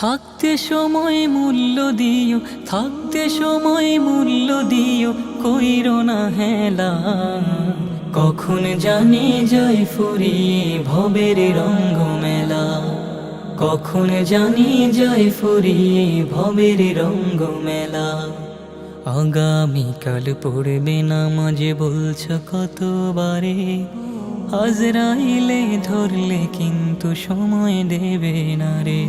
থাকতে সময় মূল্য দিও, থাকতে সময় মূল্য দিও, কইরো না হেলা। কখন জানি যায় ফুরিয়ে ভবের রঙ্গ মেলা, কখন জানি যায় ফুরিয়ে ভবের রঙ্গ মেলা। আগামীকাল পড়বে নামাজে বলছ কতবারে, আজরাইলে ধরলে কিন্তু সময় দেবে না রে।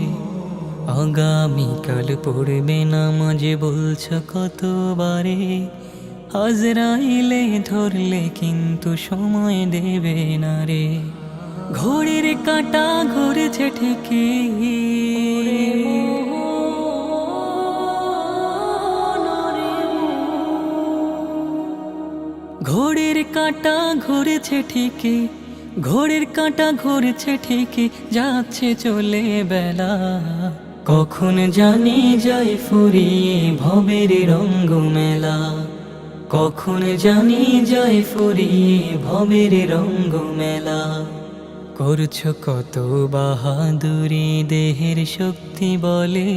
আগামীকাল পড়বে নামাজে বলছ কতবারে, আজরাইলে ধরলে কিন্তু সময় দেবে না রে। ঘড়ির কাঁটা ঘুরেছে ঠিকই, ঘড়ির কাঁটা ঘুরেছে ঠিকই, ঘড়ির কাঁটা ঘুরেছে ঠিকই, যাচ্ছে চলে বেলা। কখন জানি যায় ফুরিয়ে ভবের রঙ্গ মেলা, কখন জানি যায় ফুরিয়ে ভবের রঙ্গ মেলা। করছো কত বাহাদুরি দেহের শক্তি বলে,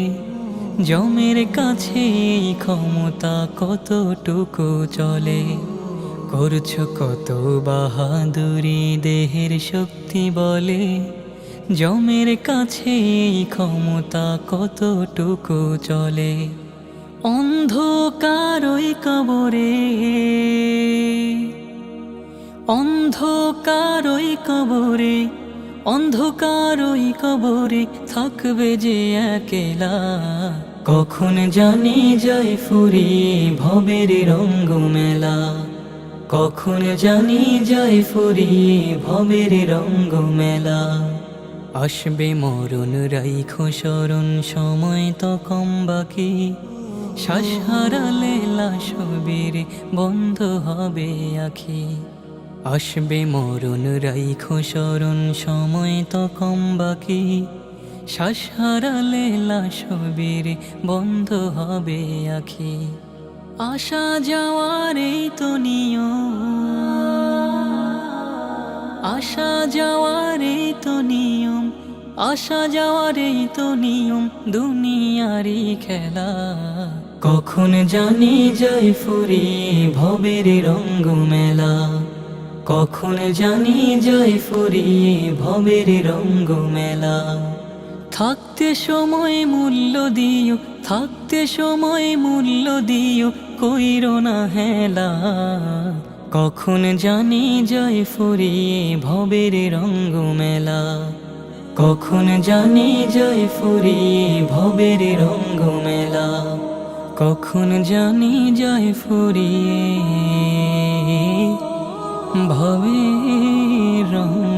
জমের কাছে এই ক্ষমতা কতটুকু চলে। করছো কত বাহাদুরি দেহের শক্তি বলে, জমের কাছে এই ক্ষমতা কতটুকু চলে। অন্ধকার ওই কবরে, অন্ধকার ওই কবরে, অন্ধকার ওই কবরে থাকবে যে একলা। কখন জানি যায় ফুরিয়ে ভবের রঙ্গ মেলা, কখন জানি যায় ফুরিয়ে ভবের রঙ্গ মেলা। আসবে মরণ রাইখো স্মরণ, সময় তো কম বাকি, শ্বাস হারালে লাশবীর বন্ধ হবে আখি। আসবে মরণ রাইখো স্মরণ, সময় তো কম বাকি, শ্বাস হারালে লাশবীর বন্ধ হবে আখি। আসা যাওয়ার এই তো নিয়ম, আসা যাওয়ার এই তো নিয়ম, আসা যাওয়ার এই তো নিয়ম দুনিয়ারই খেলা। কখন জানি যায় ফুরিয়ে ভবের রঙ্গ মেলা, কখন জানি যায় ফুরিয়ে ভবের রঙ্গ মেলা। থাকতে সময় মূল্য দিও, থাকতে সময় মূল্য দিও, কইরো না হেলা। কখন জানি যায় ফুরিয়ে ভবের রঙ্গ মেলা, কখন জানি যায় ফুরিয়ে ভবের রঙ্গ মেলা, কখন জানি যায় ফুরিয়ে ভবের রঙ্গ